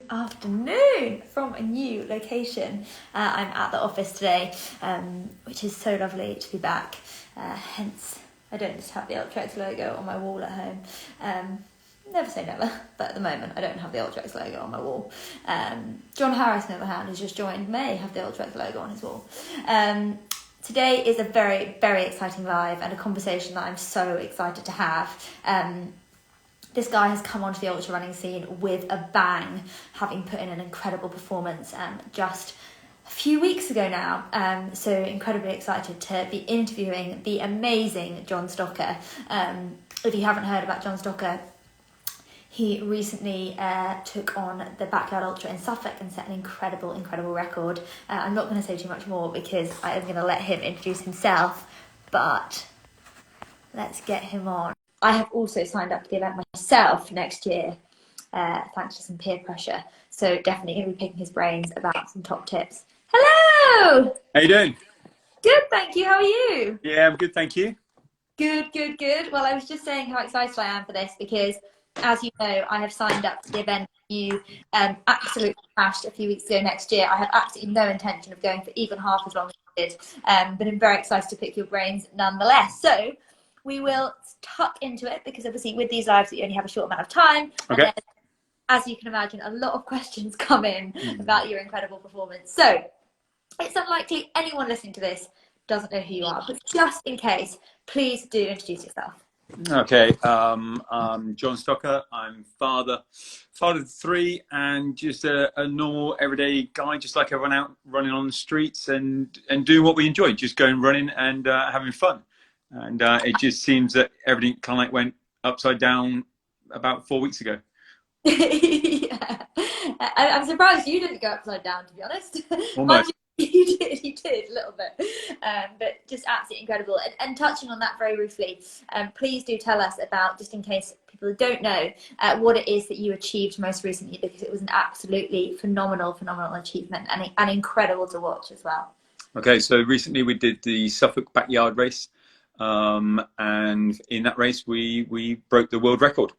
Afternoon from a new location. I'm at the office today, which is so lovely to be back. Hence, I don't just have the Ultrex logo on my wall at home. Never say never, but at the moment I don't have the Ultrex logo on my wall. John Harris, on the other hand, who's just joined, may have the Ultrex logo on his wall. Today is a very, very exciting live and a conversation that I'm so excited to have. This guy has come onto the ultra running scene with a bang, having put in an incredible performance just a few weeks ago now. So incredibly excited to be interviewing the amazing John Stocker. If you haven't heard about John Stocker, he recently took on the Backyard Ultra in Suffolk and set an incredible record. I'm not going to say too much more because I am going to let him introduce himself, but let's get him on. I have also signed up for the event myself next year, thanks to some peer pressure. So definitely going to be picking his brains about some top tips. Hello! How you doing? Good, thank you. How are you? Yeah, I'm good, thank you. Good. Well, I was just saying how excited I am for this because, as you know, I have signed up to the event you absolutely crashed a few weeks ago next year. I have absolutely no intention of going for even half as long as you did, but I'm very excited to pick your brains nonetheless. So we will tuck into it because obviously with these lives you only have a short amount of time. Okay. And then, as you can imagine, a lot of questions come in about your incredible performance. So it's unlikely anyone listening to this doesn't know who you are, but just in case, please do introduce yourself. Okay, I'm John Stocker. I'm father of three, and just a normal everyday guy, just like everyone out running on the streets and doing what we enjoy, just going running and having fun. And it just seems that everything kind of like went upside down about 4 weeks ago. Yeah. I'm surprised you didn't go upside down, to be honest. Almost. You did a little bit, but just absolutely incredible. And touching on that very briefly, please do tell us about, just in case people don't know, what it is that you achieved most recently, because it was an absolutely phenomenal achievement and incredible to watch as well. Okay, so recently we did the Suffolk Backyard race, and in that race we broke the world record,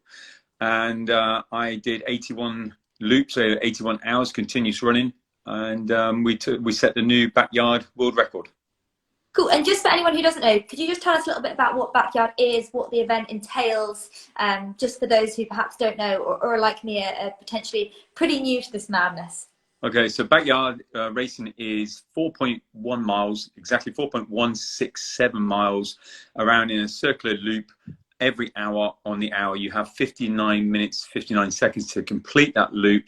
and I did 81 loops, so 81 hours continuous running, and we set the new backyard world record. Cool. And just for anyone who doesn't know, could you just tell us a little bit about what Backyard is, what the event entails, just for those who perhaps don't know or like me, are potentially pretty new to this madness? Okay, so backyard racing is 4.1 miles, exactly 4.167 miles around in a circular loop every hour. On the hour, you have 59 minutes, 59 seconds to complete that loop,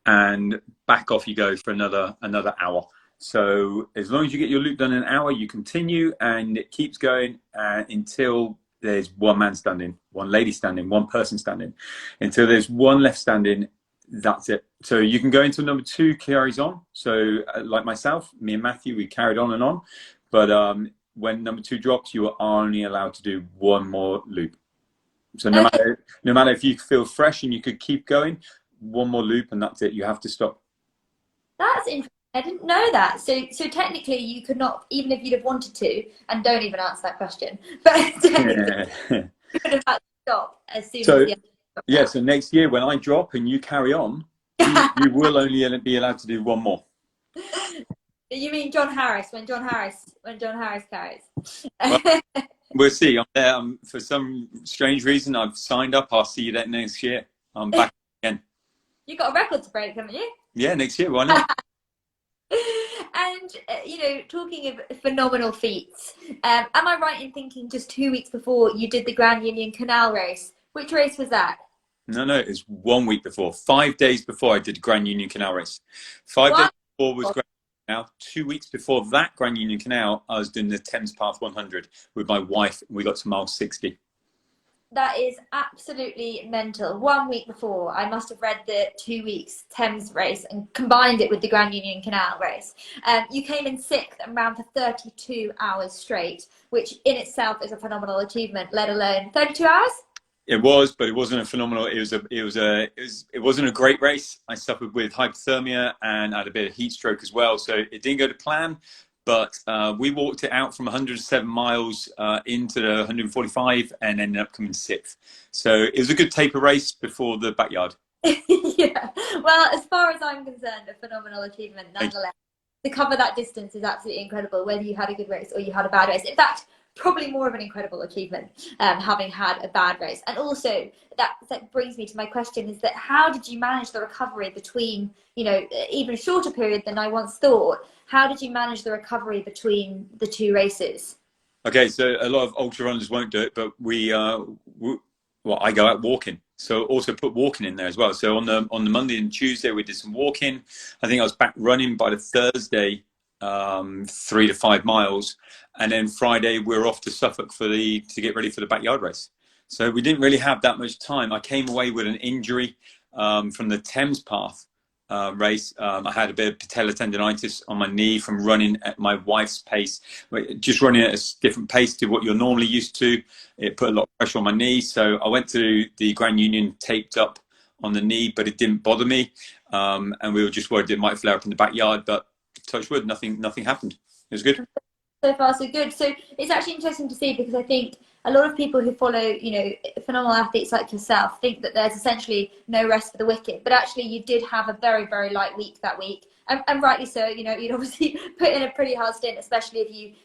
and back off you go for another hour. So as long as you get your loop done in an hour, you continue, and it keeps going until there's one man standing, one lady standing, one person standing, until there's one left standing. That's it. So you can go into number two, carries on. So like myself, me and Matthew, we carried on, but when number two drops, you are only allowed to do one more loop. So no matter if you feel fresh and you could keep going, one more loop and that's it. You have to stop. That's interesting. I didn't know that. So technically you could not, even if you'd have wanted to, and don't even answer that question, but technically you could have had to stop as soon as the yeah, so next year when I drop and you carry on, you will only be allowed to do one more. You mean John Harris, when John Harris carries? Well, we'll see. I'm there. For some strange reason, I've signed up. I'll see you there next year. I'm back again. You got a record to break, haven't you? Yeah, next year. Why not? And, talking of phenomenal feats, am I right in thinking just 2 weeks before you did the Grand Union Canal race? Which race was that? No, it's 1 week before. 5 days before I did Grand Union Canal race. 5 days before was Grand Union Canal. 2 weeks before that Grand Union Canal, I was doing the Thames Path 100 with my wife. We got to mile 60. That is absolutely mental. 1 week before, I must have read the 2 weeks Thames race and combined it with the Grand Union Canal race. You came in sixth and ran for 32 hours straight, which in itself is a phenomenal achievement, let alone 32 hours? It was, but it wasn't a phenomenal. It wasn't a great race. I suffered with hypothermia and I had a bit of heat stroke as well, so it didn't go to plan. But we walked it out from 107 miles into the 145 and ended up coming sixth. So it was a good taper race before the backyard. Yeah. Well, as far as I'm concerned, a phenomenal achievement Thank nonetheless. To cover that distance is absolutely incredible, whether you had a good race or you had a bad race. In fact, probably more of an incredible achievement, having had a bad race. And also, that brings me to my question: is that how did you manage the recovery between, even a shorter period than I once thought? How did you manage the recovery between the two races? Okay, so a lot of ultra runners won't do it, but well, I go out walking. So also put walking in there as well. So on the Monday and Tuesday we did some walking. I think I was back running by the Thursday, 3 to 5 miles, and then Friday we were off to Suffolk to get ready for the backyard race. So we didn't really have that much time. I came away with an injury from the Thames Path race. I had a bit of patellar tendonitis on my knee from running at my wife's pace, just running at a different pace to what you're normally used to. It put a lot of pressure on my knee, so I went to the Grand Union taped up on the knee, but it didn't bother me, and we were just worried it might flare up in the backyard, but touch wood, nothing happened. It was good. So far so good. So it's actually interesting to see, because I think a lot of people who follow, phenomenal athletes like yourself think that there's essentially no rest for the wicked, but actually you did have a very, very light week that week, and rightly so. You'd obviously put in a pretty hard stint, especially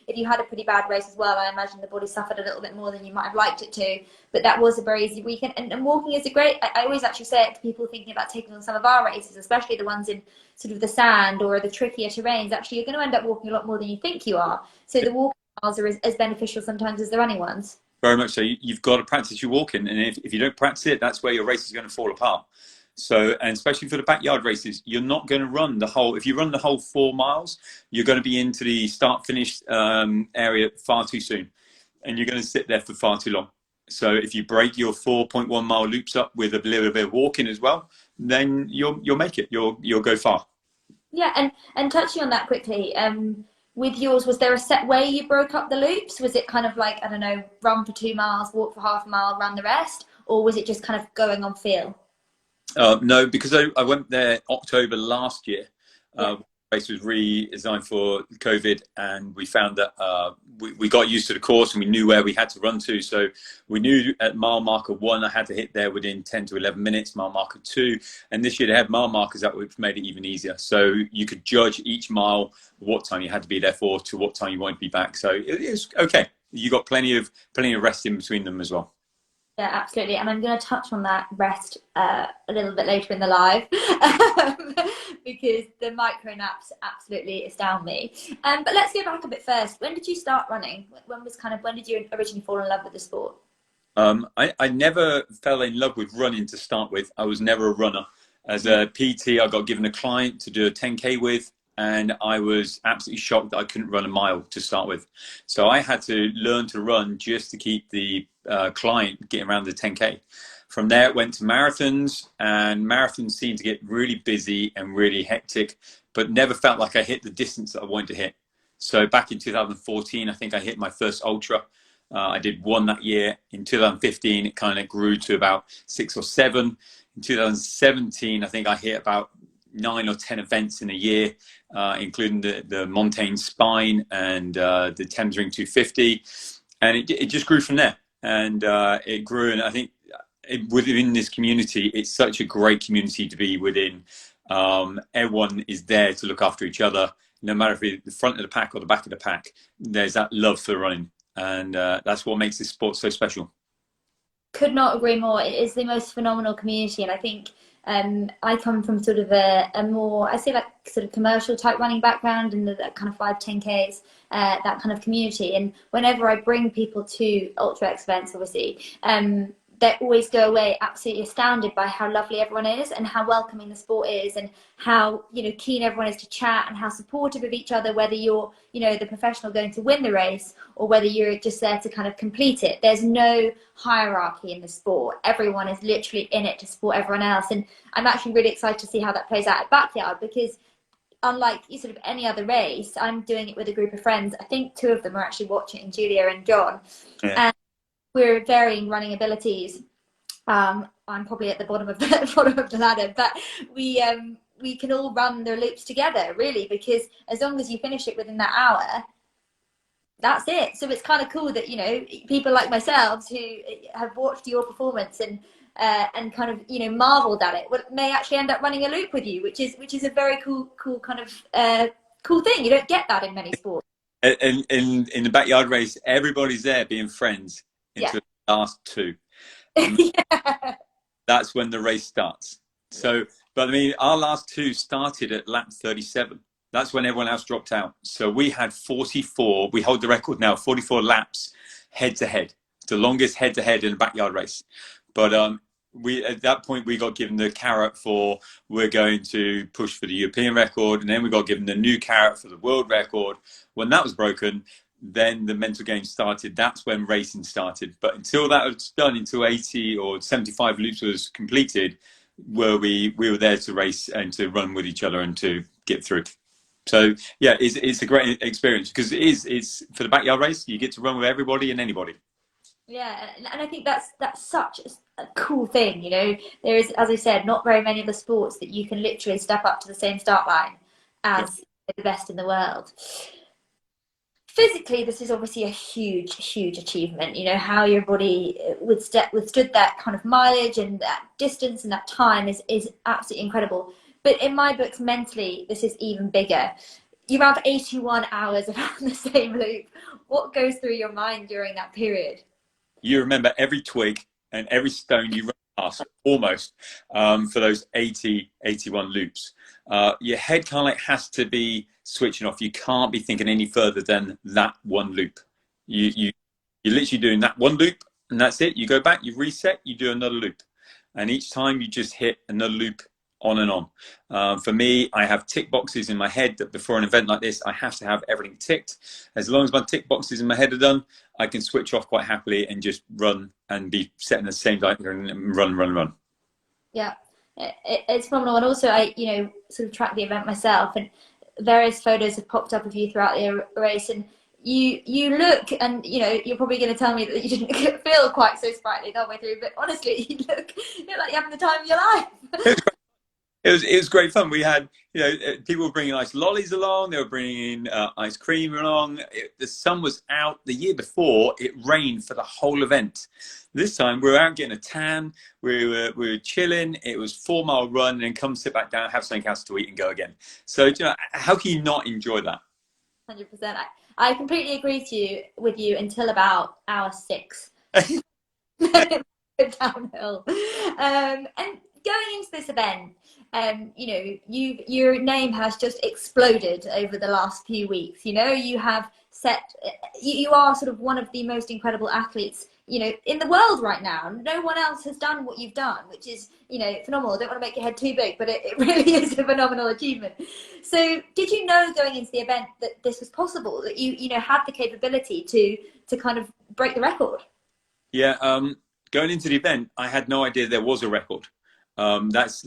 if you had a pretty bad race as well. I imagine the body suffered a little bit more than you might have liked it to, but that was a very easy weekend. And walking is a great, I always actually say it to people thinking about taking on some of our races, especially the ones in sort of the sand or the trickier terrains. Actually, you're going to end up walking a lot more than you think you are. So the walking miles are as beneficial sometimes as the running ones. Very much so. You've got to practice your walking, and if you don't practice it, that's where your race is going to fall apart. So, and especially for the backyard races, you're not going to run the whole. If you run the whole 4 miles, you're going to be into the start-finish area far too soon, and you're going to sit there for far too long. So, if you break your 4.1 mile loops up with a little bit of walking as well, then you'll make it. You'll go far. Yeah, and touching on that quickly, with yours, was there a set way you broke up the loops? Was it kind of like, I don't know, run for 2 miles, walk for half a mile, run the rest? Or was it just kind of going on feel? No, because I went there October last year. Yeah. The race was redesigned for COVID, and we found that we got used to the course and we knew where we had to run to. So we knew at mile marker 1 I had to hit there within 10 to 11 minutes, mile marker 2. And this year they had mile markers that which made it even easier. So you could judge each mile what time you had to be there for to what time you wanted to be back. So it was okay. You got plenty of rest in between them as well. Yeah, absolutely. And I'm going to touch on that rest a little bit later in the live, because the micro naps absolutely astound me. But let's go back a bit first. When did you start running? When did you originally fall in love with the sport? I never fell in love with running to start with. I was never a runner. As a PT, I got given a client to do a 10K with, and I was absolutely shocked that I couldn't run a mile to start with. So I had to learn to run just to keep the client getting around the 10K. From there, it went to marathons, and marathons seemed to get really busy and really hectic, but never felt like I hit the distance that I wanted to hit. So back in 2014, I think I hit my first ultra. I did 1 that year. In 2015, it kind of grew to about 6 or 7. In 2017, I think I hit about 9 or 10 events in a year, including the Montaigne Spine and the Thames Ring 250. And it just grew from there. And it grew. And I think within this community, it's such a great community to be within. Everyone is there to look after each other. No matter if it's the front of the pack or the back of the pack, there's that love for running. And that's what makes this sport so special. Could not agree more. It is the most phenomenal community, and I think I come from sort of a more, I say, like sort of commercial type running background, and that kind of 5-10Ks, that kind of community. And whenever I bring people to Ultra X events, obviously, they always go away absolutely astounded by how lovely everyone is and how welcoming the sport is, and how keen everyone is to chat and how supportive of each other, whether you're the professional going to win the race or whether you're just there to kind of complete it. There's no hierarchy in the sport. Everyone is literally in it to support everyone else, and I'm actually really excited to see how that plays out at Backyard, because unlike sort of any other race, I'm doing it with a group of friends. I think 2 of them are actually watching, Julia and John. Yeah. And we're varying running abilities. I'm probably at the bottom of the ladder, but we can all run the loops together, really, because as long as you finish it within that hour, that's it. So it's kind of cool that people like myself who have watched your performance and and kind of, you know, marveled at it, may actually end up running a loop with you, which is a very cool kind of cool thing. You don't get that in many sports. And in the backyard race, everybody's there being friends Yeah. into the last two. Yeah. That's when the race starts. So, but I mean, our last two started at lap 37. That's when everyone else dropped out. So we had 44. We hold the record now, 44 laps head to head. The longest head to head in a backyard race. But we, at that point, we got given the carrot for we're going to push for the European record, and then we got given the new carrot for the world record. When that was broken, then the mental game started. That's when racing started. But until that was done, until 80 or 75 loops was completed, where we were there to race and to run with each other and to get through. So yeah, it's a great experience because it's for the backyard race. You get to run with everybody and anybody. Yeah, and I think that's such a cool thing. You know, there is, as I said, not very many other sports that you can literally step up to the same start line as the best in the world. Physically, this is obviously a huge achievement. You know, how your body withstood that kind of mileage and that distance and that time is absolutely incredible. But in my books, mentally, this is even bigger. You have 81 hours around the same loop. What goes through your mind during that period? You remember every twig and every stone you run past, almost, for those 81 loops. Your head kind of like has to be switching off. You can't be thinking any further than that one loop. You're literally doing that one loop, and that's it. You go back, you reset, you do another loop. And each time you just hit another loop on and on. For me, I have tick boxes in my head that before an event like this, I have to have everything ticked. As long as my tick boxes in my head are done, I can switch off quite happily and just run and be set in the same direction and run. Yeah, it's phenomenal. And also, I, you know, sort of track the event myself, and various photos have popped up of you throughout the race, and you look, and you know, you're probably going to tell me that you didn't feel quite so sprightly the whole way through, but honestly, you look like you're having the time of your life. It was great fun. We had, you know, people were bringing nice lollies along. They were bringing ice cream along. The sun was out. The year before, it rained for the whole event. This time, we were out getting a tan. We were chilling. It was 4-mile run, and then come sit back down, have something else to eat, and go again. So, you know, how can you not enjoy that? 100%. I completely agree with you until about hour 6. Downhill. And going into this event, you know, your name has just exploded over the last few weeks. You know, you have you are sort of one of the most incredible athletes, you know, in the world right now. No one else has done what you've done, which is, you know, phenomenal. I don't want to make your head too big, but it really is a phenomenal achievement. So did you know going into the event that this was possible, that you know, had the capability to kind of break the record? Yeah, going into the event, I had no idea there was a record. That's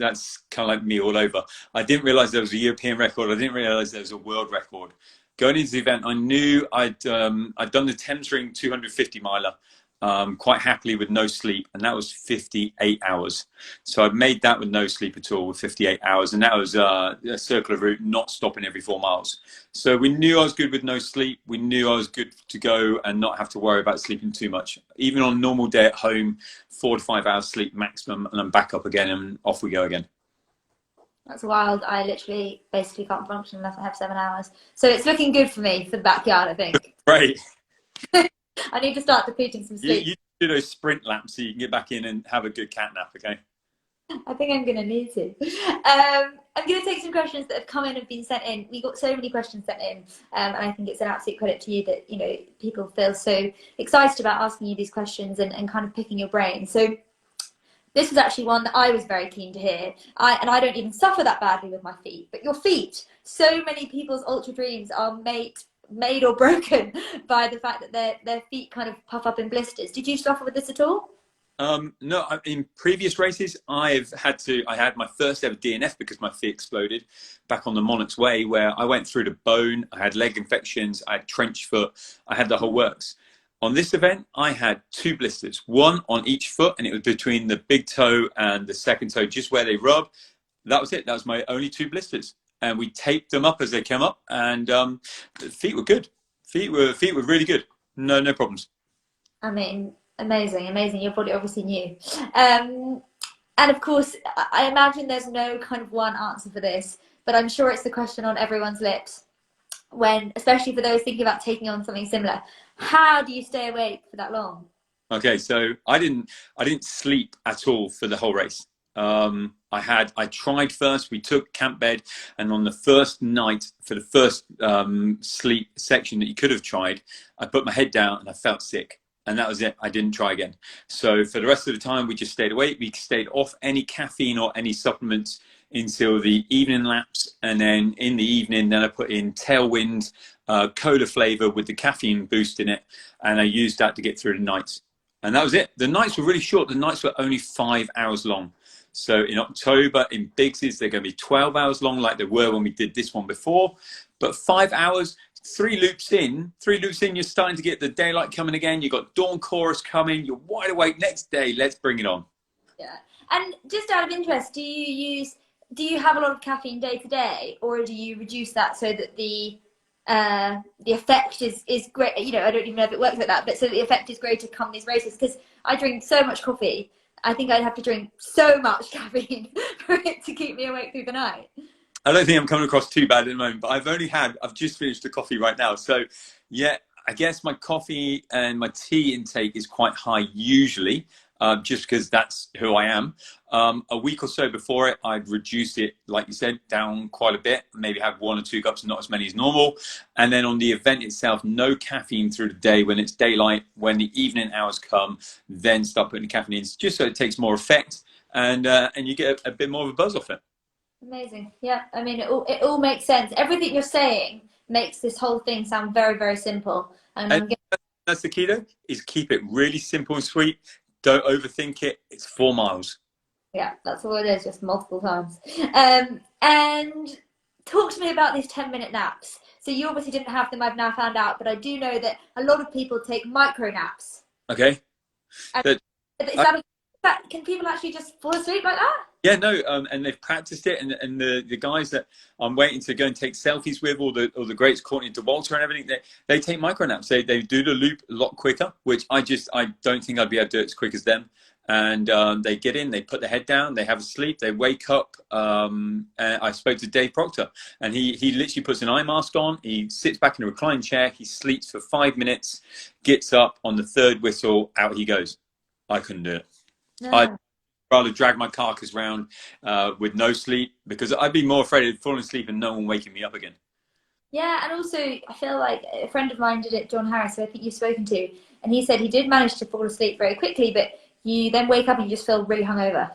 kind of like me all over. I didn't realize there was a European record. I didn't realize there was a world record. Going into the event, I knew I'd done the Thames Ring 250 miler quite happily with no sleep, and that was 58 hours. So I'd made that with no sleep at all, with 58 hours, and that was a circular route, not stopping every 4 miles. So we knew I was good with no sleep. We knew I was good to go and not have to worry about sleeping too much. Even on a normal day at home, 4 to 5 hours sleep maximum, and I'm back up again, and off we go again. That's wild. I literally basically can't function unless I have 7 hours. So it's looking good for me for the backyard, I think. Right. I need to start depleting some sleep. You do those sprint laps so you can get back in and have a good cat nap, okay? I think I'm going to need to. I'm going to take some questions that have come in and been sent in. We got so many questions sent in, and I think it's an absolute credit to you that, you know, people feel so excited about asking you these questions and kind of picking your brain. So this was actually one that I was very keen to hear. I don't even suffer that badly with my feet, but your feet, so many people's ultra dreams are made or broken by the fact that their feet kind of puff up in blisters. Did you suffer with this at all? No, in previous races, I had my first ever DNF because my feet exploded back on the Monarch's Way, where I went through the bone. I had leg infections. I had trench foot. I had the whole works. On this event, I had 2 blisters, one on each foot, and it was between the big toe and the second toe, just where they rub. That was it. That was my only 2 blisters. And we taped them up as they came up, and the feet were good. Feet were really good. No problems. I mean, Amazing, amazing. Your body obviously knew. And of course, I imagine there's no kind of one answer for this, but I'm sure it's the question on everyone's lips when, especially for those thinking about taking on something similar. How do you stay awake for that long? Okay, so I didn't sleep at all for the whole race. I tried first. We took camp bed, and on the first night for the first sleep section that you could have tried, I put my head down and I felt sick, and that was it. I didn't try again. So for the rest of the time, we just stayed awake. We stayed off any caffeine or any supplements until the evening laps, and then in the evening, then I put in Tailwind cola flavor with the caffeine boost in it, and I used that to get through the nights. And that was it. The nights were really short. The nights were only 5 hours long. So in October, in Biggs's, they're going to be 12 hours long like they were when we did this one before. But 5 hours, three loops in, you're starting to get the daylight coming again. You've got dawn chorus coming. You're wide awake next day. Let's bring it on. Yeah. And just out of interest, do you have a lot of caffeine day to day, or do you reduce that so that the effect is great? You know, I don't even know if it works like that, but so the effect is greater come these races. Because I drink so much coffee, I think I'd have to drink so much caffeine for it to keep me awake through the night. I don't think I'm coming across too bad at the moment, but I've just finished the coffee right now. So yeah, I guess my coffee and my tea intake is quite high usually, just because that's who I am. A week or so before it, I'd reduced it, like you said, down quite a bit, maybe have 1 or 2 cups, not as many as normal. And then on the event itself, no caffeine through the day. When it's daylight, when the evening hours come, then start putting the caffeine in, just so it takes more effect, and you get a bit more of a buzz off it. Amazing. Yeah, I mean, it all makes sense. Everything you're saying makes this whole thing sound very, very simple. And that's the key though, is keep it really simple and sweet. Don't overthink it. It's 4 miles. Yeah, that's all it is, just multiple times. And talk to me about these 10-minute naps. So you obviously didn't have them, I've now found out, but I do know that a lot of people take micro naps. Okay. And can people actually just fall asleep like that? Yeah, no, and they've practiced it, and the guys that I'm waiting to go and take selfies with, all the greats, Courtney and DeWalter and everything, they take micro naps. They do the loop a lot quicker, which I don't think I'd be able to do it as quick as them. And they get in, they put their head down, they have a sleep, they wake up. And I spoke to Dave Proctor, and he literally puts an eye mask on, he sits back in a recline chair, he sleeps for 5 minutes, gets up on the 3rd whistle, out he goes. I couldn't do it. No. I'd rather drag my carcass around with no sleep, because I'd be more afraid of falling asleep and no one waking me up again. Yeah, and also I feel like a friend of mine did it, John Harris, who I think you've spoken to, and he said he did manage to fall asleep very quickly, but you then wake up and you just feel really hungover.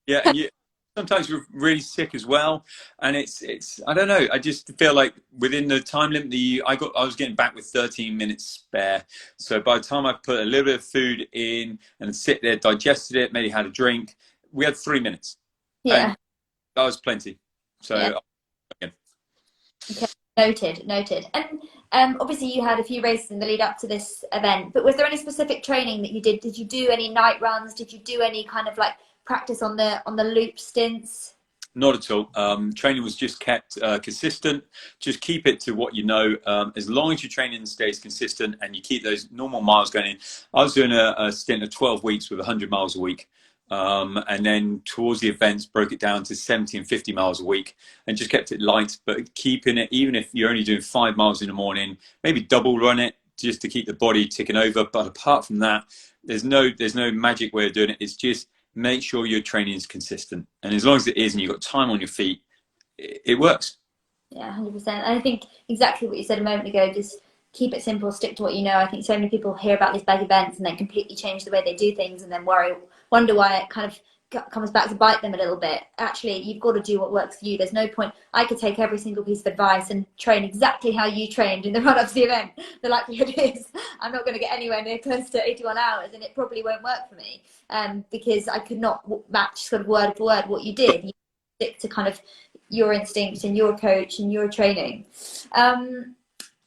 Yeah, and sometimes you're really sick as well, and it's I don't know. I just feel like within the time limit I was getting back with 13 minutes spare. So by the time I put a little bit of food in and sit there, digested it, maybe had a drink, we had 3 minutes. Yeah, and that was plenty. So yeah. Okay. Noted. And obviously you had a few races in the lead up to this event, but was there any specific training that you did? Did you do any night runs? Did you do any kind of like practice on the loop stints? Not at all. Training was just kept consistent. Just keep it to what you know. As long as your training stays consistent and you keep those normal miles going in. I was doing a stint of 12 weeks with 100 miles a week. And then towards the events, broke it down to 70 and 50 miles a week, and just kept it light, but keeping it, even if you're only doing 5 miles in the morning, maybe double run it just to keep the body ticking over. But apart from that, there's no magic way of doing it. It's just make sure your training is consistent. And as long as it is, and you've got time on your feet, it works. Yeah, 100%. And I think exactly what you said a moment ago, just keep it simple, stick to what you know. I think so many people hear about these big events and then completely change the way they do things and then wonder why it kind of comes back to bite them a little bit. Actually, you've got to do what works for you. There's no point. I could take every single piece of advice and train exactly how you trained in the run-up to the event. The likelihood is I'm not going to get anywhere near close to 81 hours, and it probably won't work for me because I could not match sort of word for word what you did. You stick to kind of your instinct and your coach and your training.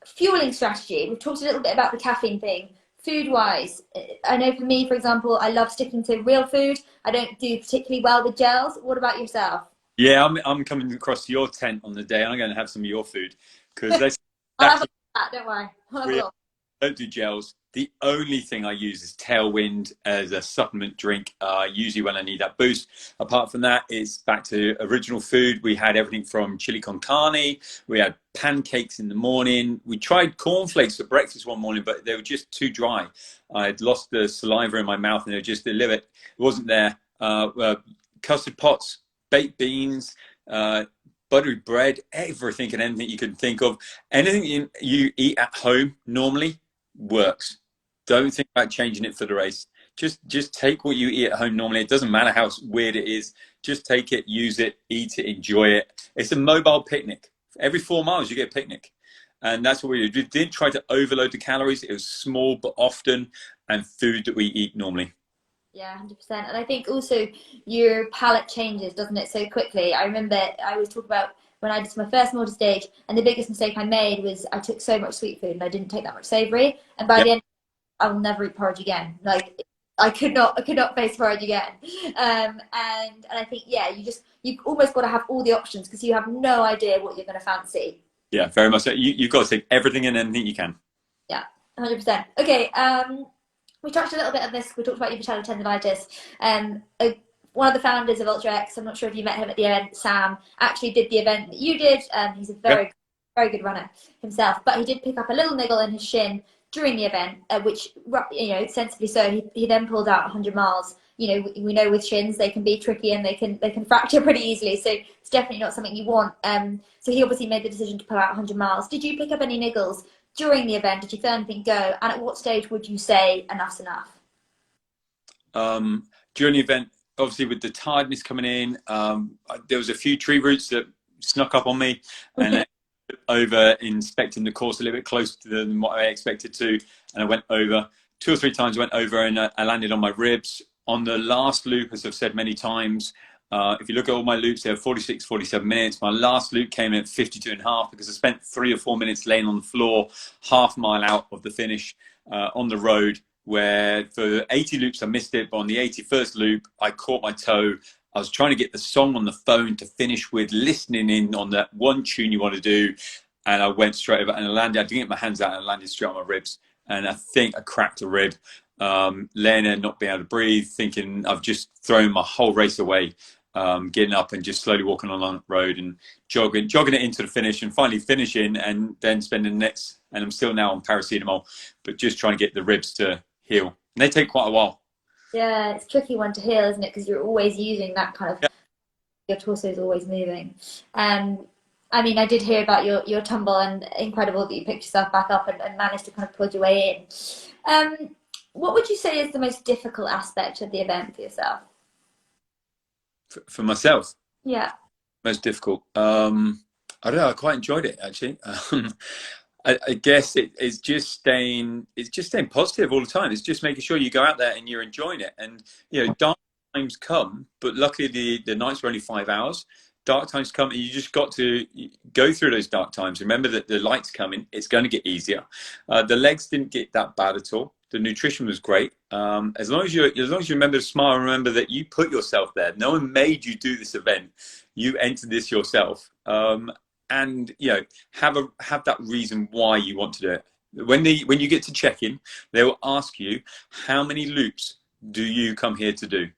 Fueling strategy. We've talked a little bit about the caffeine thing. Food-wise, I know for me, for example, I love sticking to real food. I don't do particularly well with gels. What about yourself? Yeah, I'm coming across to your tent on the day. I'm going to have some of your food because I'll have a that. Don't worry. Don't do gels. The only thing I use is Tailwind as a supplement drink, usually when I need that boost. Apart from that, it's back to original food. We had everything from chili con carne. We had pancakes in the morning. We tried cornflakes for breakfast one morning, but they were just too dry. I'd lost the saliva in my mouth, and they were just a little bit, it wasn't there. Custard pots, baked beans, buttery bread, everything and anything you can think of. Anything you eat at home normally works. Don't think about changing it for the race. Just take what you eat at home normally. It doesn't matter how weird it is. Just take it, use it, eat it, enjoy it. It's a mobile picnic. Every 4 miles you get a picnic. And that's what we did. We didn't try to overload the calories. It was small but often, and food that we eat normally. Yeah, 100%. And I think also your palate changes, doesn't it, so quickly. I remember I always talk about when I did my first multi-stage, and the biggest mistake I made was I took so much sweet food and I didn't take that much savoury. And by the end, I will never eat porridge again. Like, I could not face porridge again. And I think, yeah, you almost got to have all the options because you have no idea what you're going to fancy. Yeah, very much so. You've got to take everything and anything you can. Yeah, 100%. Okay, we touched a little bit of this. We talked about your patella tendonitis. One of the founders of UltraX, I'm not sure if you met him at the event, Sam, actually did the event that you did. He's a very good runner himself, but he did pick up a little niggle in his shin during the event, which, you know, sensibly so. He then pulled out 100 miles. You know, we know with shins they can be tricky and they can fracture pretty easily. So it's definitely not something you want. So he obviously made the decision to pull out 100 miles. Did you pick up any niggles during the event? Did you feel anything go? And at what stage would you say enough's enough? During the event, obviously with the tiredness coming in, there was a few tree roots that snuck up on me, and over inspecting the course a little bit closer than what I expected to, and I went over 2 or 3 times. I went over and I landed on my ribs. On the last loop, as I've said many times, if you look at all my loops, they're 46, 47 minutes. My last loop came in at 52 and a half because I spent 3 or 4 minutes laying on the floor, half mile out of the finish on the road, where for 80 loops I missed it, but on the 81st loop, I caught my toe. I was trying to get the song on the phone to finish with, listening in on that one tune you want to do, and I went straight over and I landed. I didn't get my hands out and I landed straight on my ribs, and I think I cracked a rib. Laying there, not being able to breathe, thinking I've just thrown my whole race away. Getting up and just slowly walking along the road and jogging it into the finish, and finally finishing, and then spending the next, and I'm still now on paracetamol, but just trying to get the ribs to heal. And they take quite a while. Yeah, it's a tricky one to heal, isn't it? Because you're always using that kind of, your torso is always moving. I mean, I did hear about your tumble, and incredible that you picked yourself back up and managed to kind of pull your way in. What would you say is the most difficult aspect of the event for yourself? For myself? Yeah. Most difficult? I don't know. I quite enjoyed it, actually. I guess it's just staying positive all the time. It's just making sure you go out there and you're enjoying it. And, you know, dark times come, but luckily the nights were only 5 hours. Dark times come, and you just got to go through those dark times. Remember that the light's coming. It's going to get easier. The legs didn't get that bad at all. The nutrition was great. As long as you remember to smile, remember that you put yourself there. No one made you do this event. You entered this yourself. And, you know, have that reason why you want to do it. When you get to check-in, they will ask you, how many loops do you come here to do?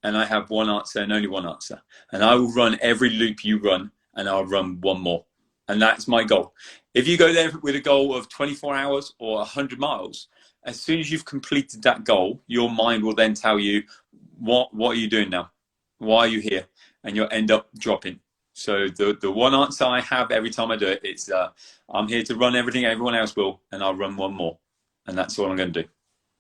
And I have one answer and only one answer. And I will run every loop you run, and I'll run one more. And that's my goal. If you go there with a goal of 24 hours or 100 miles, as soon as you've completed that goal, your mind will then tell you, what are you doing now? Why are you here? And you'll end up dropping. So the one answer I have every time I do it, it's I'm here to run everything everyone else will, and I'll run one more. And that's all I'm going to do.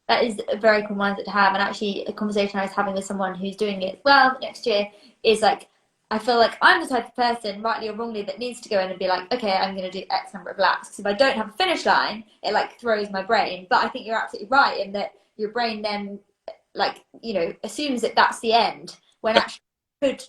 That is a very cool mindset to have. And actually, a conversation I was having with someone who's doing it well next year is like, I feel like I'm the type of person, rightly or wrongly, that needs to go in and be like, okay, I'm going to do X number of laps. Because if I don't have a finish line, it like throws my brain. But I think you're absolutely right in that your brain then, like, you know, assumes that that's the end, when actually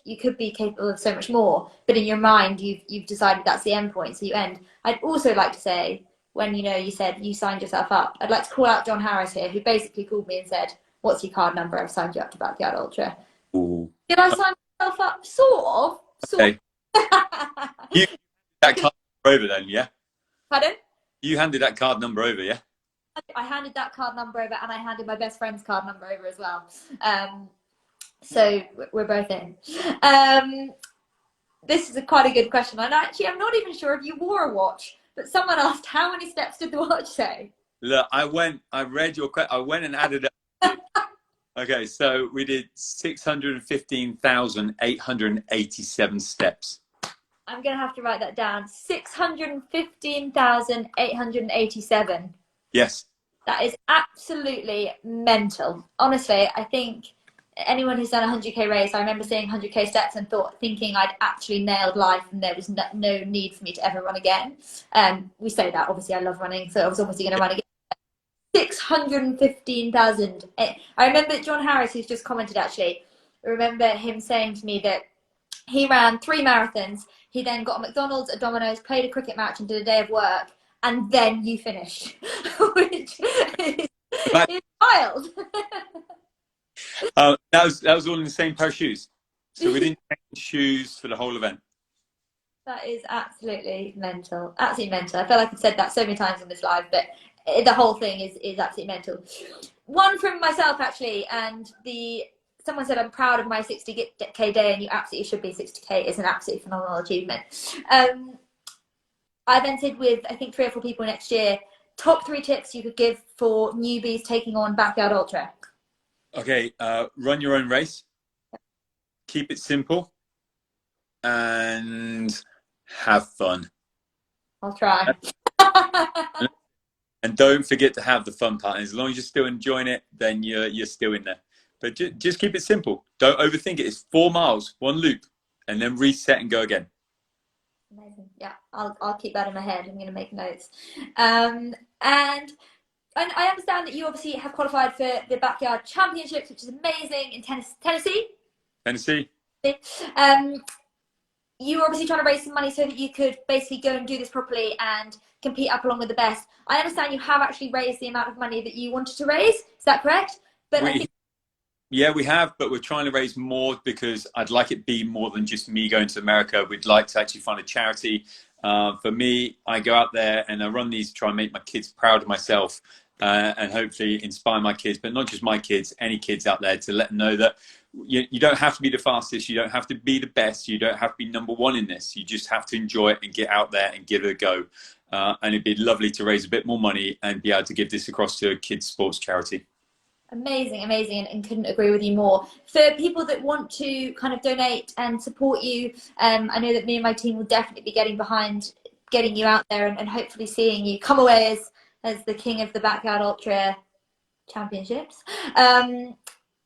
you could be capable of so much more. But in your mind, you've decided that's the end point, so you end. I'd also like to say, when, you know, you said you signed yourself up, I'd like to call out John Harris here, who basically called me and said, what's your card number? I've signed you up to Backyard Ultra. Ooh. Did I sign myself up? Sort of. Okay. You that card number over then, yeah? Pardon? You handed that card number over, yeah? I handed that card number over, and I handed my best friend's card number over as well. So we're both in. This is quite a good question. And actually, I'm not even sure if you wore a watch, but someone asked, how many steps did the watch say? Look, I read your question. I went and added it. Okay, so we did 615,887 steps. I'm going to have to write that down. 615,887. Yes. That is absolutely mental. Honestly, I think anyone who's done a 100k race, I remember seeing 100k steps and thinking I'd actually nailed life and there was no need for me to ever run again. We say that, obviously I love running, so I was obviously going to run again. 615,000. I remember John Harris, who's just commented actually, I remember him saying to me that he ran 3 marathons, he then got a McDonald's, a Domino's, played a cricket match and did a day of work, and then you finished, which is wild. That was all in the same pair of shoes. So we didn't change shoes for the whole event. That is absolutely mental. Absolutely mental. I feel like I've said that so many times on this live, but the whole thing is absolutely mental. One from myself actually, and someone said I'm proud of my 60k day, and you absolutely should be. 60k is an absolutely phenomenal achievement. I've entered with I think 3 or 4 people next year. Top 3 tips you could give for newbies taking on Backyard Ultra. Okay, run your own race. Keep it simple, and have fun. I'll try. And don't forget to have the fun part. And as long as you're still enjoying it, then you're still in there. But just keep it simple. Don't overthink it. It's 4 miles, 1 loop, and then reset and go again. Amazing. Yeah, I'll keep that in my head. I'm going to make notes. And I understand that you obviously have qualified for the Backyard Championships, which is amazing, in Tennessee. Tennessee. You were obviously trying to raise some money so that you could basically go and do this properly and compete up along with the best. I understand you have actually raised the amount of money that you wanted to raise. Is that correct? Yeah, we have, but we're trying to raise more because I'd like it be more than just me going to America. We'd like to actually find a charity. For me, I go out there and I run these to try and make my kids proud of myself and hopefully inspire my kids, but not just my kids, any kids out there, to let them know that you don't have to be the fastest, you don't have to be the best, you don't have to be number 1 in this. You just have to enjoy it and get out there and give it a go. And it'd be lovely to raise a bit more money and be able to give this across to a kids' sports charity. Amazing, and couldn't agree with you more. For people that want to kind of donate and support you, I know that me and my team will definitely be getting behind getting you out there and hopefully seeing you come away as the king of the Backyard Ultra Championships.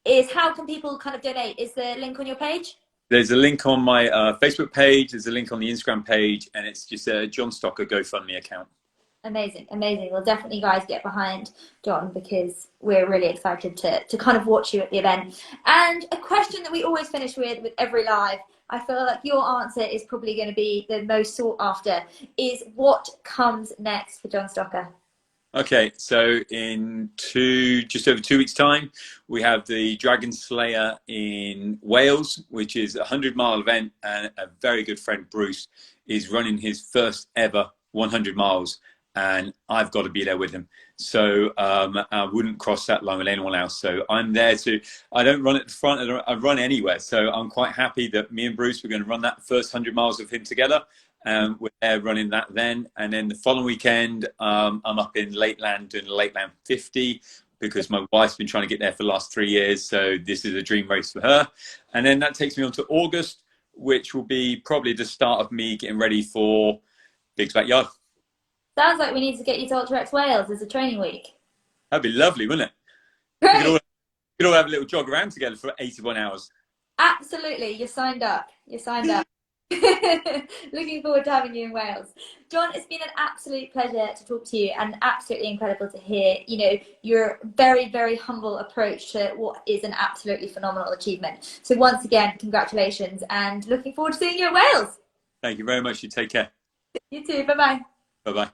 Is how can people kind of donate? Is the link on your page? There's a link on my Facebook page, there's a link on the Instagram page, and it's just a John Stocker GoFundMe account. Amazing. Well, definitely guys get behind John because we're really excited to kind of watch you at the event. And a question that we always finish with every live, I feel like your answer is probably going to be the most sought after, is what comes next for John Stocker? Okay, so in just over 2 weeks' time, we have the Dragon Slayer in Wales, which is a 100-mile event, and a very good friend, Bruce, is running his first ever 100 miles. And I've got to be there with him. So I wouldn't cross that line with anyone else. So I'm there I don't run at the front, I run anywhere. So I'm quite happy that me and Bruce were going to run that first 100 miles of him together. We're there running that then. And then the following weekend, I'm up in Lakeland doing the Lakeland 50 because my wife's been trying to get there for the last 3 years. So this is a dream race for her. And then that takes me on to August, which will be probably the start of me getting ready for Big's Backyard. Sounds like we need to get you to Ultra X Wales as a training week. That'd be lovely, wouldn't it? Great. We could all have a little jog around together for 81 hours. Absolutely. You're signed up. Looking forward to having you in Wales. John, it's been an absolute pleasure to talk to you and absolutely incredible to hear, your very, very humble approach to what is an absolutely phenomenal achievement. So once again, congratulations and looking forward to seeing you in Wales. Thank you very much. You take care. You too. Bye-bye. Bye-bye.